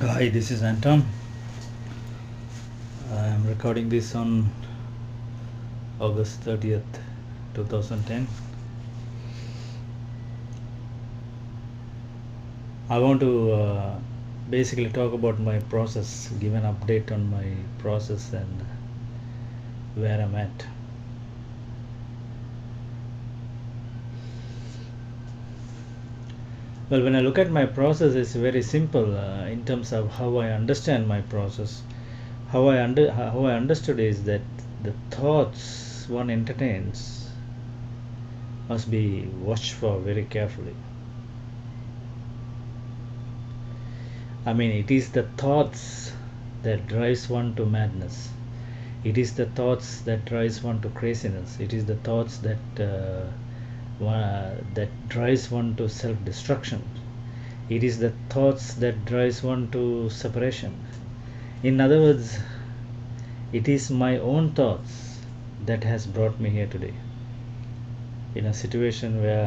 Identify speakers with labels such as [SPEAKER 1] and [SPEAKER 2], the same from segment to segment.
[SPEAKER 1] Hi, this is Anton. I am recording this on August 30th, 2010. I want to basically talk about my process, give an update on my process and where I'm at. Well, when I look at my process, it's very simple in terms of how I understand my process. How I understood is that the thoughts one entertains must be watched for very carefully. I mean, it is the thoughts that drives one to madness. It is the thoughts that drives one to craziness. It is the thoughts that drives one to self-destruction. It is the thoughts that drives one to separation. In other words, it is my own thoughts that has brought me here today. In a situation where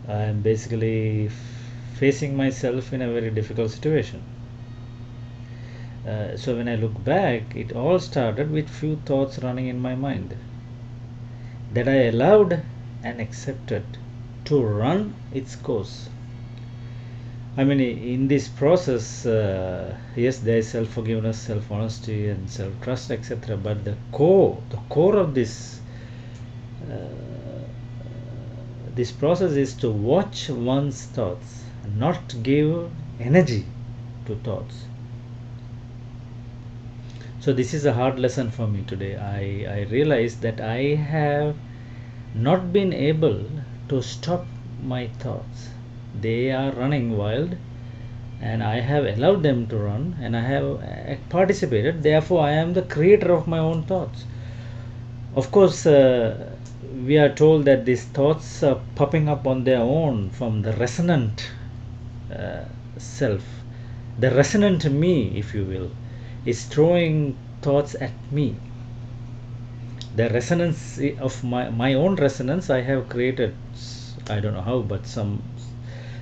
[SPEAKER 1] I am basically facing myself in a very difficult situation. So when I look back, it all started with few thoughts running in my mind that I allowed and accepted to run its course. I mean, in this process, yes, there is self-forgiveness, self-honesty, and self-trust, etc. But the core of this process is to watch one's thoughts, not give energy to thoughts. So this is a hard lesson for me today. I realized that I have not been able to stop my thoughts. They are running wild and I have allowed them to run and I have participated. Therefore, I am the creator of my own thoughts. Of course, we are told that these thoughts are popping up on their own from the resonant uh, self. The resonant me, if you will, is throwing thoughts at me. The resonance of my own resonance I have created. I don't know how, but some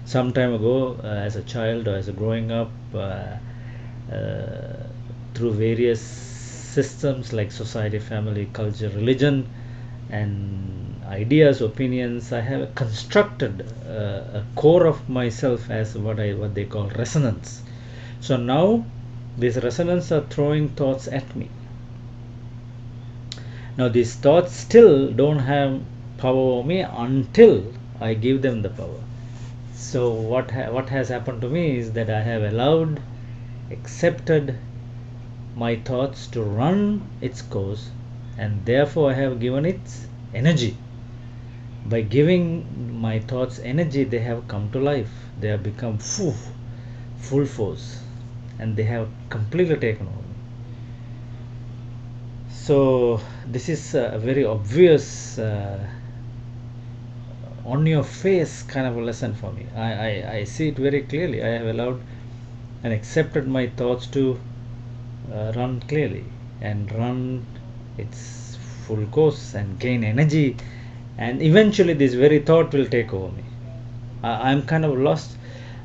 [SPEAKER 1] time ago, as a child or as a growing up, through various systems like society, family, culture, religion, and ideas, opinions, I have constructed a core of myself as what they call resonance. So now these resonance are throwing thoughts at me. Now these thoughts still don't have power over me until I give them the power. So what has happened to me is that I have allowed, accepted my thoughts to run its course, and therefore I have given it energy. By giving my thoughts energy, they have come to life. They have become full force, and they have completely taken over. So this is a very obvious, on your face kind of a lesson for me. I see it very clearly. I have allowed and accepted my thoughts to run clearly and run its full course and gain energy, and eventually this very thought will take over me. I'm kind of lost.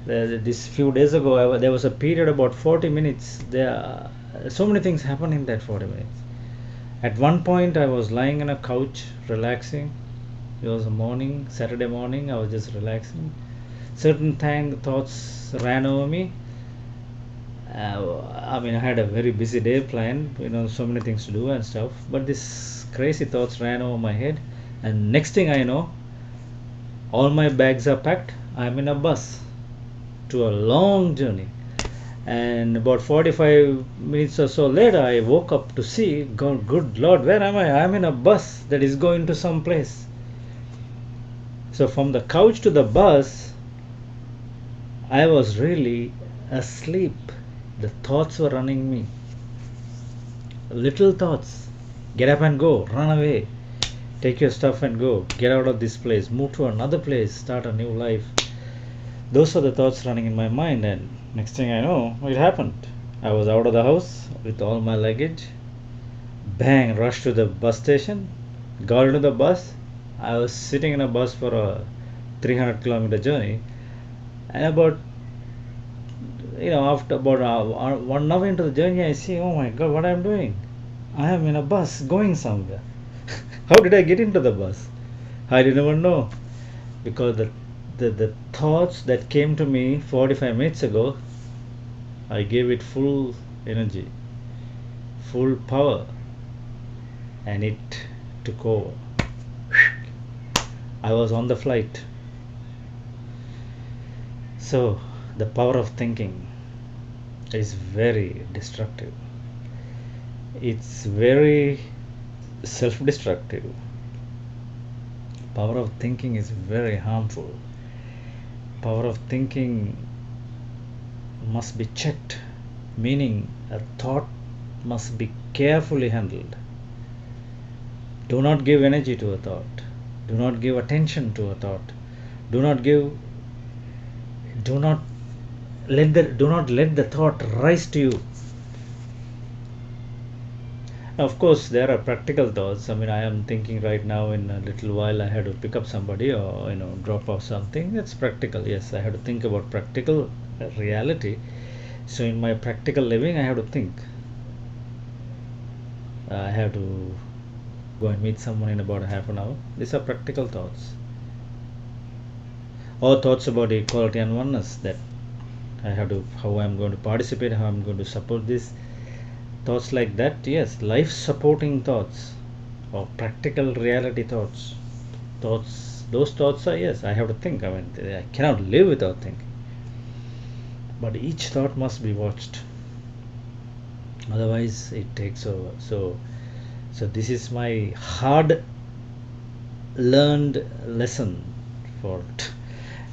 [SPEAKER 1] This few days ago, there was a period about 40 minutes. There, so many things happened in that 40 minutes. At one point, I was lying on a couch, relaxing. It was a morning, Saturday morning. I was just relaxing. Certain thoughts ran over me. I mean, I had a very busy day planned, so many things to do and stuff. But these crazy thoughts ran over my head, and next thing I know, all my bags are packed. I'm in a bus to a long journey. And about 45 minutes or so later, I woke up to see, God, good Lord, where am I? I'm in a bus that is going to some place. So from the couch to the bus, I was really asleep. The thoughts were running me. Little thoughts. Get up and go. Run away. Take your stuff and go. Get out of this place. Move to another place. Start a new life. Those are the thoughts running in my mind, and next thing I know, it happened. I was out of the house with all my luggage. Bang, rushed to the bus station. Got into the bus. I was sitting in a bus for a 300-kilometer journey, and about after about 1 hour into the journey, I see, oh my God, what I'm doing? I am in a bus going somewhere. How did I get into the bus? I didn't even know, because the thoughts that came to me 45 minutes ago, I gave it full energy, full power, and it took over. I was on the flight. So, the power of thinking is very destructive. It's very self destructive. Power of thinking is very harmful. Power of thinking must be checked, meaning a thought must be carefully handled. Do not give energy to a thought. Do not give attention to a thought. Do not let the thought rise to you. Of course, there are practical thoughts. I mean, I am thinking right now, in a little while I have to pick up somebody, or drop off something. That's practical. Yes, I have to think about practical reality. So in my practical living, I have to think. I have to go and meet someone in about half an hour. These are practical thoughts. Or thoughts about equality and oneness, that I have to, how I'm going to participate, how I'm going to support this. Thoughts like that, yes, life supporting thoughts, or practical reality thoughts. Those thoughts are, yes, I have to think. I mean, I cannot live without thinking. But each thought must be watched. Otherwise, it takes over. So this is my hard learned lesson for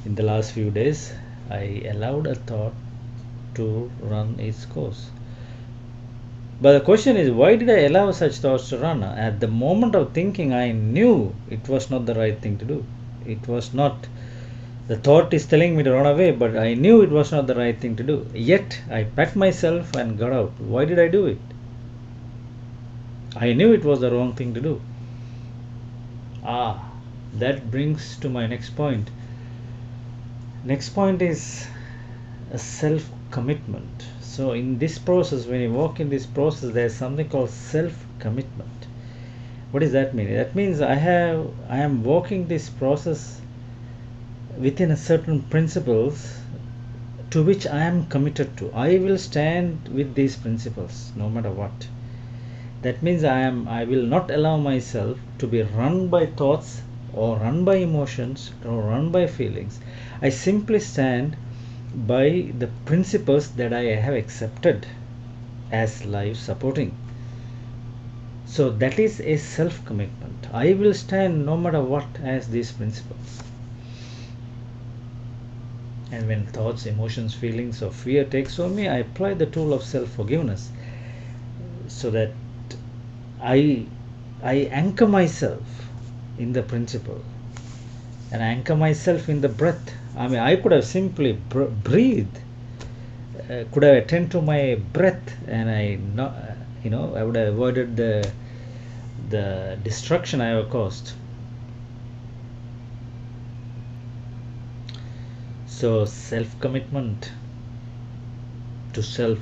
[SPEAKER 1] in the last few days. I allowed a thought to run its course. But the question is, why did I allow such thoughts to run? At the moment of thinking, I knew it was not the right thing to do. It was not, the thought is telling me to run away, but I knew it was not the right thing to do. Yet, I packed myself and got out. Why did I do it? I knew it was the wrong thing to do. That brings to my next point. Next point is a self-commitment. So in this process, when you walk in this process, there is something called self-commitment. What does that mean? That means I am walking this process within a certain principles to which I am committed to. I will stand with these principles no matter what. That means I will not allow myself to be run by thoughts, or run by emotions, or run by feelings. I simply stand by the principles that I have accepted as life supporting. So that is a self-commitment. I will stand no matter what as these principles. And when thoughts, emotions, feelings, or fear takes over me, I apply the tool of self-forgiveness, so that I anchor myself in the principle, and I anchor myself in the breath. I mean, I could have simply breathed, could have attended to my breath, and I would have avoided the destruction I have caused. So self-commitment to self,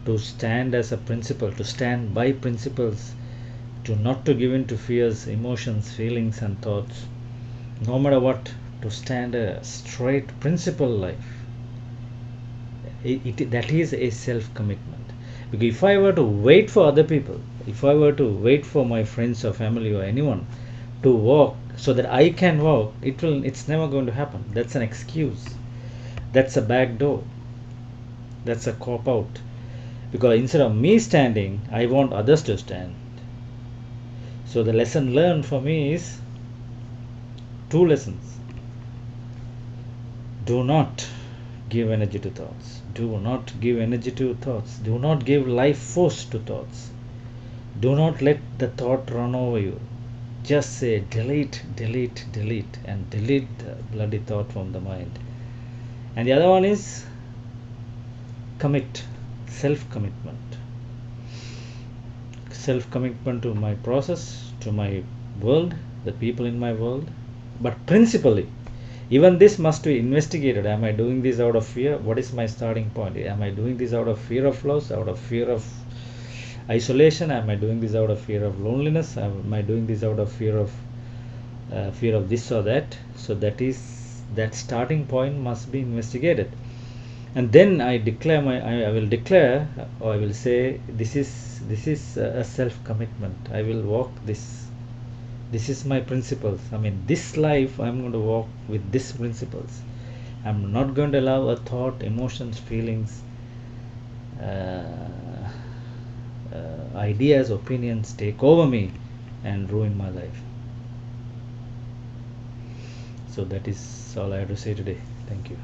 [SPEAKER 1] to stand as a principle, to stand by principles, to not to give in to fears, emotions, feelings, and thoughts, no matter what, to stand a straight principle life. That is a self-commitment. Because if I were to wait for other people, if I were to wait for my friends or family or anyone to walk so that I can walk, it's never going to happen. That's an excuse. That's a back door. That's a cop out. Because instead of me standing, I want others to stand. So the lesson learned for me is two lessons. Do not give energy to thoughts. Do not give energy to thoughts. Do not give life force to thoughts. Do not let the thought run over you. Just say delete, delete, delete, and delete the bloody thought from the mind. And the other one is commit, self-commitment. Self-commitment to my process, to my world, the people in my world. But principally, Even this must be investigated. Am I doing this out of fear? What is my starting point? Am I doing this out of fear of loss, out of fear of isolation? Am I doing this out of fear of loneliness? Am I doing this out of fear of this or that? So that starting point must be investigated. And then I will declare, or I will say, this is a self commitment. I will walk this is my principles. I mean, this life I'm going to walk with these principles. I'm not going to allow a thought, emotions, feelings, uh, ideas, opinions take over me and ruin my life. So that is all I have to say today. Thank you.